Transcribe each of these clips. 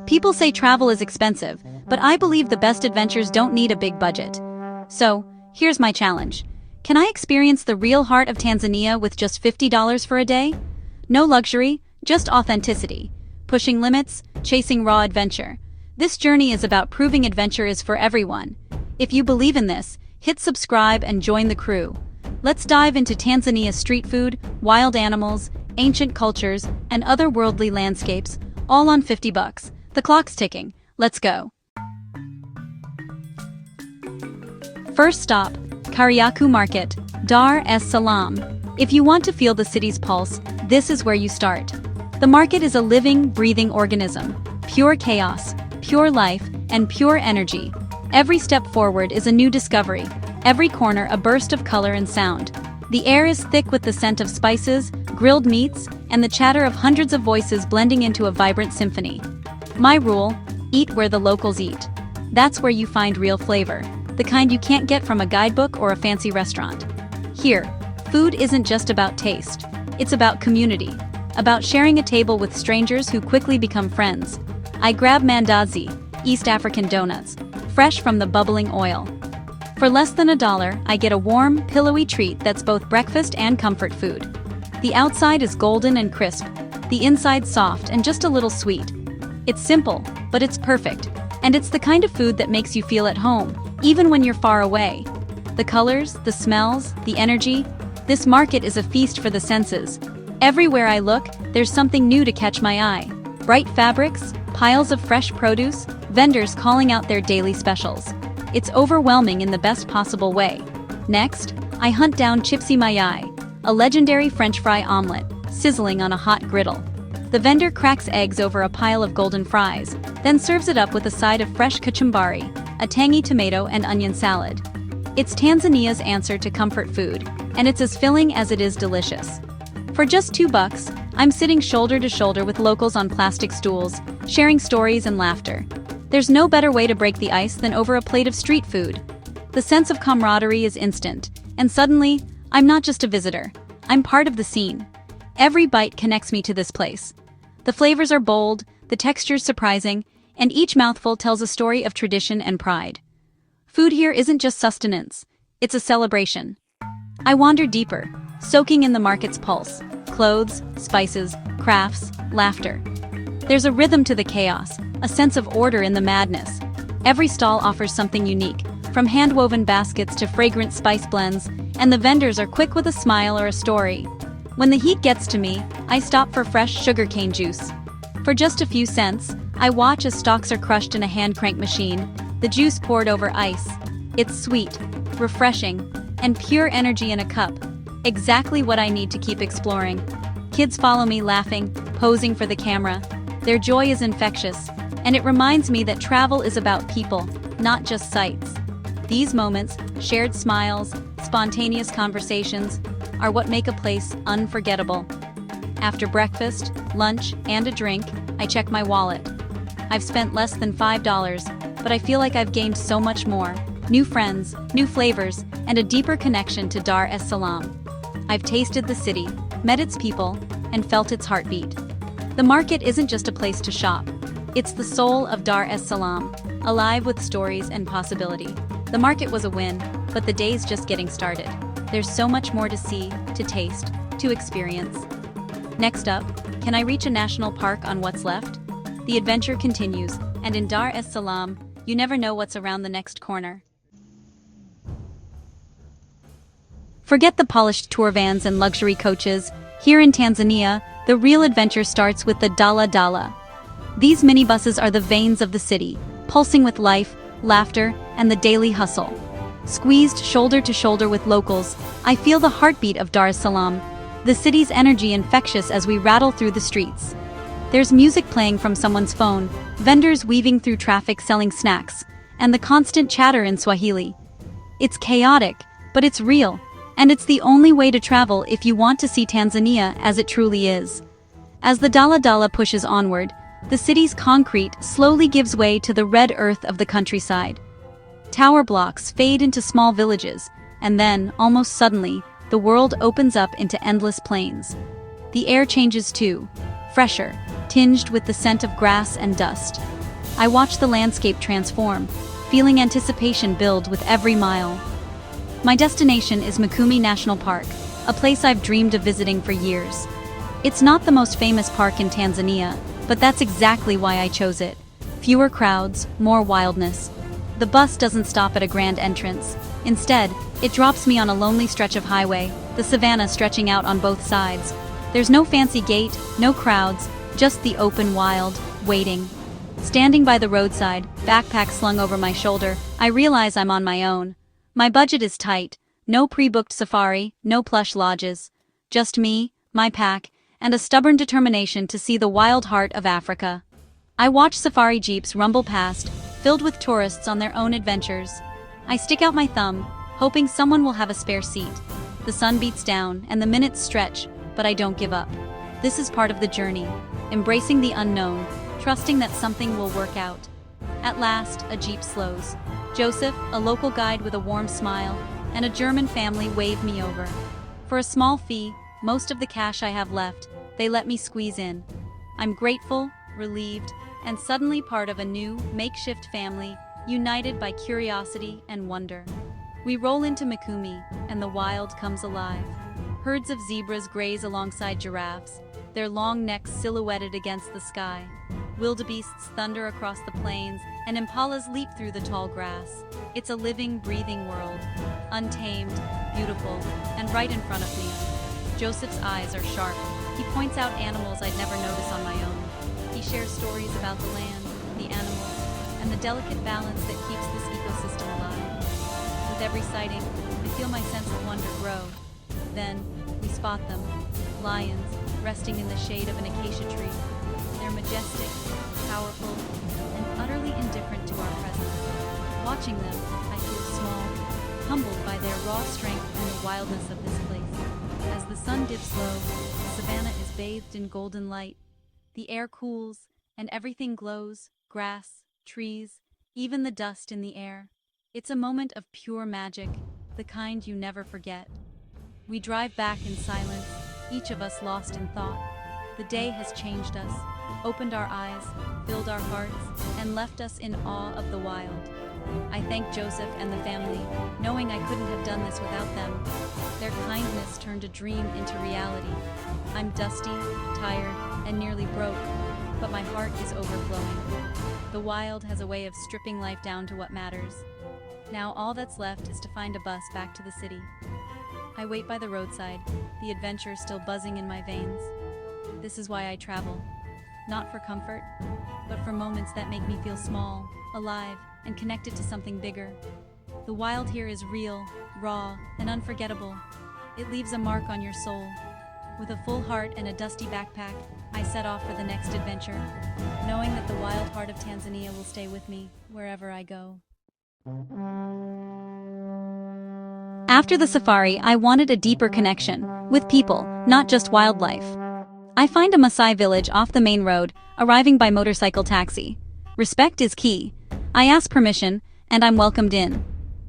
People say travel is expensive, but I believe the best adventures don't need a big budget. So, here's my challenge. Can I experience the real heart of Tanzania with just $50 for a day? No luxury, just authenticity. Pushing limits, chasing raw adventure. This journey is about proving adventure is for everyone. If you believe in this, hit subscribe and join the crew. Let's dive into Tanzania's street food, wild animals, ancient cultures, and otherworldly landscapes, all on 50 bucks. The clock's ticking. Let's go. First stop, Kariakoo Market, Dar es Salaam. If you want to feel the city's pulse, this is where you start. The market is a living, breathing organism. Pure chaos, pure life, and pure energy. Every step forward is a new discovery. Every corner a burst of color and sound. The air is thick with the scent of spices, grilled meats, and the chatter of hundreds of voices blending into a vibrant symphony. My rule: eat where the locals eat. That's where you find real flavor, the kind you can't get from a guidebook or a fancy restaurant. Here, food isn't just about taste. It's about community, about sharing a table with strangers who quickly become friends. I grab mandazi, East African donuts, fresh from the bubbling oil. For less than $1, I get a warm, pillowy treat that's both breakfast and comfort food. The outside is golden and crisp, the inside soft and just a little sweet. It's simple, but it's perfect, and it's the kind of food that makes you feel at home, even when you're far away. The colors, the smells, the energy, this market is a feast for the senses. Everywhere I look, there's something new to catch my eye. Bright fabrics, piles of fresh produce, vendors calling out their daily specials. It's overwhelming in the best possible way. Next, I hunt down chipsi mayai, a legendary French fry omelet, sizzling on a hot griddle. The vendor cracks eggs over a pile of golden fries, then serves it up with a side of fresh kachumbari, a tangy tomato and onion salad. It's Tanzania's answer to comfort food, and it's as filling as it is delicious. For just $2, I'm sitting shoulder to shoulder with locals on plastic stools, sharing stories and laughter. There's no better way to break the ice than over a plate of street food. The sense of camaraderie is instant, and suddenly, I'm not just a visitor. I'm part of the scene. Every bite connects me to this place. The flavors are bold, the textures surprising, and each mouthful tells a story of tradition and pride. Food here isn't just sustenance, it's a celebration. I wander deeper, soaking in the market's pulse. Clothes, spices, crafts, laughter. There's a rhythm to the chaos, a sense of order in the madness. Every stall offers something unique, from hand-woven baskets to fragrant spice blends, and the vendors are quick with a smile or a story. When the heat gets to me, I stop for fresh sugarcane juice. For just a few cents, I watch as stalks are crushed in a hand-crank machine, the juice poured over ice. It's sweet, refreshing, and pure energy in a cup. Exactly what I need to keep exploring. Kids follow me laughing, posing for the camera. Their joy is infectious, and it reminds me that travel is about people, not just sights. These moments, shared smiles, spontaneous conversations, are what make a place unforgettable. After breakfast, lunch, and a drink, I check my wallet. I've spent less than $5, but I feel like I've gained so much more. New friends, new flavors, and a deeper connection to Dar es Salaam. I've tasted the city, met its people, and felt its heartbeat. The market isn't just a place to shop. It's the soul of Dar es Salaam, alive with stories and possibility. The market was a win, but the day's just getting started. There's so much more to see, to taste, to experience. Next up, can I reach a national park on what's left? The adventure continues, and in Dar es Salaam, you never know what's around the next corner. Forget the polished tour vans and luxury coaches. Here in Tanzania, the real adventure starts with the Dala Dala. These minibuses are the veins of the city, pulsing with life, laughter, and the daily hustle. Squeezed shoulder to shoulder with locals, I feel the heartbeat of Dar es Salaam, the city's energy infectious as we rattle through the streets. There's music playing from someone's phone, vendors weaving through traffic selling snacks, and the constant chatter in Swahili. It's chaotic, but it's real, and it's the only way to travel if you want to see Tanzania as it truly is. As the Dala Dala pushes onward, the city's concrete slowly gives way to the red earth of the countryside. Tower blocks fade into small villages, and then, almost suddenly, the world opens up into endless plains. The air changes too. fresher, tinged with the scent of grass and dust. I watch the landscape transform, feeling anticipation build with every mile. My destination is Mikumi National Park, a place I've dreamed of visiting for years. It's not the most famous park in Tanzania, but that's exactly why I chose it. Fewer crowds, more wildness. The bus doesn't stop at a grand entrance. Instead, it drops me on a lonely stretch of highway, the savannah stretching out on both sides. There's no fancy gate, no crowds, just the open wild, waiting. Standing by the roadside, backpack slung over my shoulder, I realize I'm on my own. My budget is tight, no pre-booked safari, no plush lodges. Just me, my pack, and a stubborn determination to see the wild heart of Africa. I watch safari jeeps rumble past, filled with tourists on their own adventures. I stick out my thumb, hoping someone will have a spare seat. The sun beats down, and the minutes stretch, but I don't give up. This is part of the journey, embracing the unknown, trusting that something will work out. At last, a jeep slows. Joseph, a local guide with a warm smile, and a German family wave me over. For a small fee, most of the cash I have left, they let me squeeze in. I'm grateful, relieved, and suddenly part of a new, makeshift family, united by curiosity and wonder. We roll into Mikumi, and the wild comes alive. Herds of zebras graze alongside giraffes, their long necks silhouetted against the sky. Wildebeests thunder across the plains, and impalas leap through the tall grass. It's a living, breathing world, untamed, beautiful, and right in front of me. Joseph's eyes are sharp. He points out animals I'd never notice on my own. He shares stories about the land, the animals, and the delicate balance that keeps this ecosystem alive. With every sighting, I feel my sense of wonder grow. Then, we spot them, lions, resting in the shade of an acacia tree. They're majestic, powerful, and utterly indifferent to our presence. Watching them, I feel small, humbled by their raw strength and the wildness of this place. As the sun dips low, the savannah is bathed in golden light. The air cools, and everything glows, grass, trees, even the dust in the air. It's a moment of pure magic, the kind you never forget. We drive back in silence, each of us lost in thought. The day has changed us, opened our eyes, filled our hearts, and left us in awe of the wild. I thank Joseph and the family, knowing I couldn't have done this without them. Their kindness turned a dream into reality. I'm dusty, tired, and nearly broke, but my heart is overflowing. The wild has a way of stripping life down to what matters. Now all that's left is to find a bus back to the city. I wait by the roadside, the adventure still buzzing in my veins. This is why I travel. Not for comfort, but for moments that make me feel small, alive, and connected to something bigger. The wild here is real, raw, and unforgettable. It leaves a mark on your soul. With a full heart and a dusty backpack, I set off for the next adventure, knowing that the wild heart of Tanzania will stay with me wherever I go. After the safari, I wanted a deeper connection with people, not just wildlife. I find a Maasai village off the main road, arriving by motorcycle taxi. Respect is key. I ask permission, and I'm welcomed in.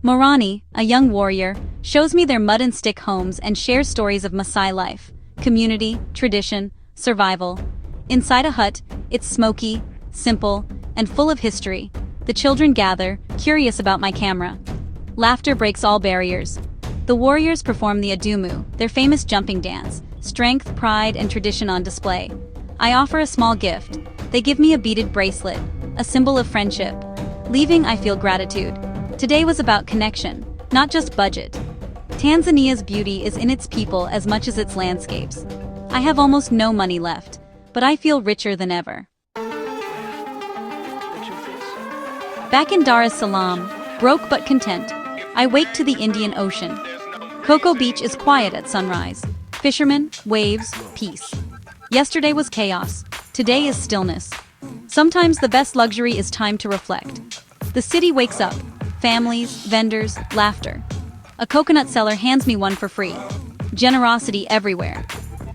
Morani, a young warrior, shows me their mud and stick homes and shares stories of Maasai life, community, tradition, survival. Inside a hut, it's smoky, simple, and full of history. The children gather, curious about my camera. Laughter breaks all barriers. The warriors perform the adumu, their famous jumping dance, strength, pride, and tradition on display. I offer a small gift. They give me a beaded bracelet, a symbol of friendship. Leaving, I feel gratitude. Today was about connection, not just budget. Tanzania's beauty is in its people as much as its landscapes. I have almost no money left, but I feel richer than ever. Back in Dar es Salaam, broke but content, I wake to the Indian Ocean. Cocoa Beach is quiet at sunrise. Fishermen, waves, peace. Yesterday was chaos. Today is stillness. Sometimes the best luxury is time to reflect. The city wakes up. Families, vendors, laughter. A coconut seller hands me one for free. Generosity everywhere.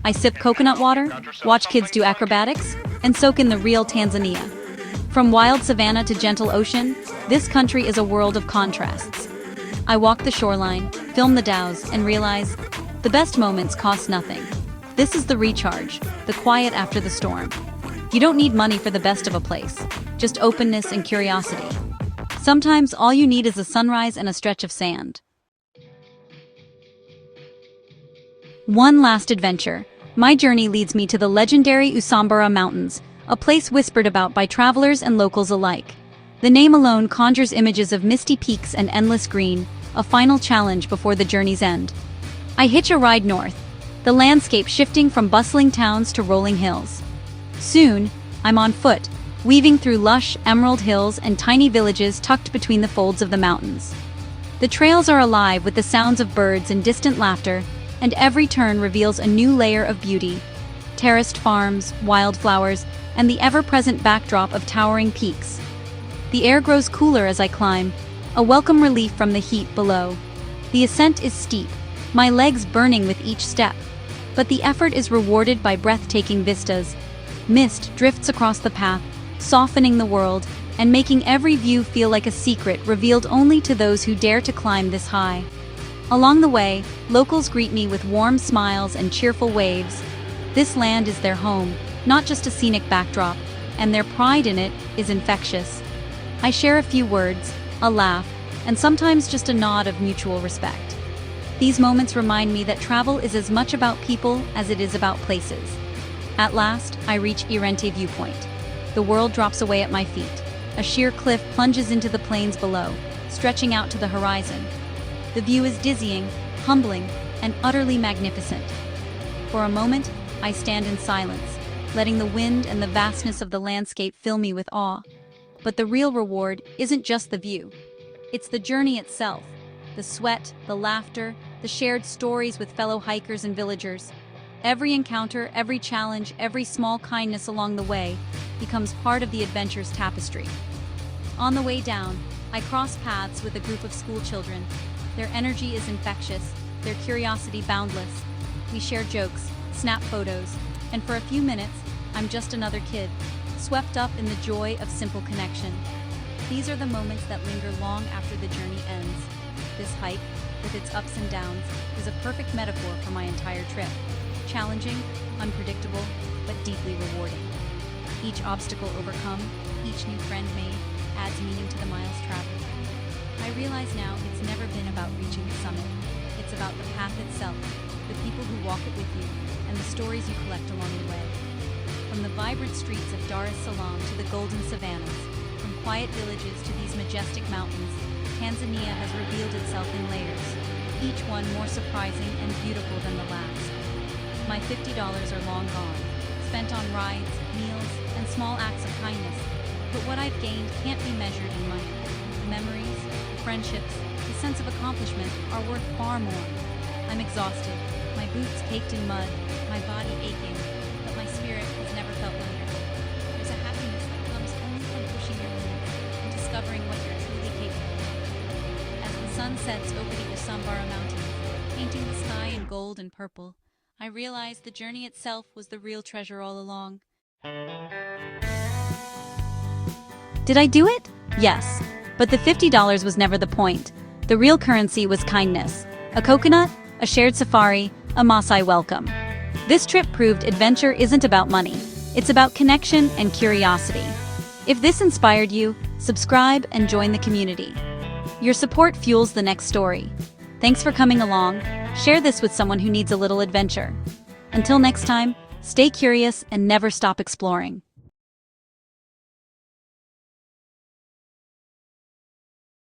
I sip coconut water, watch kids do acrobatics, and soak in the real Tanzania. From wild savanna to gentle ocean, this country is a world of contrasts. I walk the shoreline, film the dhows, and realize the best moments cost nothing. This is the recharge, the quiet after the storm. You don't need money for the best of a place, just openness and curiosity. Sometimes all you need is a sunrise and a stretch of sand. One last adventure. My journey leads me to the legendary Usambara Mountains, a place whispered about by travelers and locals alike. The name alone conjures images of misty peaks and endless green, a final challenge before the journey's end. I hitch a ride north, the landscape shifting from bustling towns to rolling hills. Soon, I'm on foot, weaving through lush, emerald hills and tiny villages tucked between the folds of the mountains. The trails are alive with the sounds of birds and distant laughter, and every turn reveals a new layer of beauty. Terraced farms, wildflowers, and the ever-present backdrop of towering peaks. The air grows cooler as I climb, a welcome relief from the heat below. The ascent is steep, my legs burning with each step, but the effort is rewarded by breathtaking vistas. Mist drifts across the path, softening the world, and making every view feel like a secret revealed only to those who dare to climb this high. Along the way, locals greet me with warm smiles and cheerful waves. This land is their home, not just a scenic backdrop, and their pride in it is infectious. I share a few words, a laugh, and sometimes just a nod of mutual respect. These moments remind me that travel is as much about people as it is about places. At last, I reach Irente Viewpoint. The world drops away at my feet. A sheer cliff plunges into the plains below, stretching out to the horizon. The view is dizzying, humbling, and utterly magnificent. For a moment, I stand in silence, letting the wind and the vastness of the landscape fill me with awe. But the real reward isn't just the view. It's the journey itself. The sweat, the laughter, the shared stories with fellow hikers and villagers. Every encounter, every challenge, every small kindness along the way becomes part of the adventure's tapestry. On the way down, I cross paths with a group of school children. Their energy is infectious, their curiosity boundless. We share jokes, snap photos, and for a few minutes, I'm just another kid, swept up in the joy of simple connection. These are the moments that linger long after the journey ends. This hike, with its ups and downs, is a perfect metaphor for my entire trip. Challenging, unpredictable, but deeply rewarding. Each obstacle overcome, each new friend made, adds meaning to the miles traveled. I realize now it's never been about reaching the summit. It's about the path itself, the people who walk it with you, and the stories you collect along the way. From the vibrant streets of Dar es Salaam to the golden savannas, from quiet villages to these majestic mountains, Tanzania has revealed itself in layers, each one more surprising and beautiful than the last. My $50 are long gone, spent on rides, meals, and small acts of kindness, but what I've gained can't be measured in money. The memories, the friendships, the sense of accomplishment are worth far more. I'm exhausted, my boots caked in mud, my body aching, but my spirit has never felt lighter. There's a happiness that comes only from pushing your limits and discovering what you're truly capable of. As the sun sets over the Usambara Mountains, painting the sky in gold and purple, I realized the journey itself was the real treasure all along. Did I do it? Yes. But the $50 was never the point. The real currency was kindness. A coconut, a shared safari, a Maasai welcome. This trip proved adventure isn't about money. It's about connection and curiosity. If this inspired you, subscribe and join the community. Your support fuels the next story. Thanks for coming along. Share this with someone who needs a little adventure. Until next time, stay curious and never stop exploring.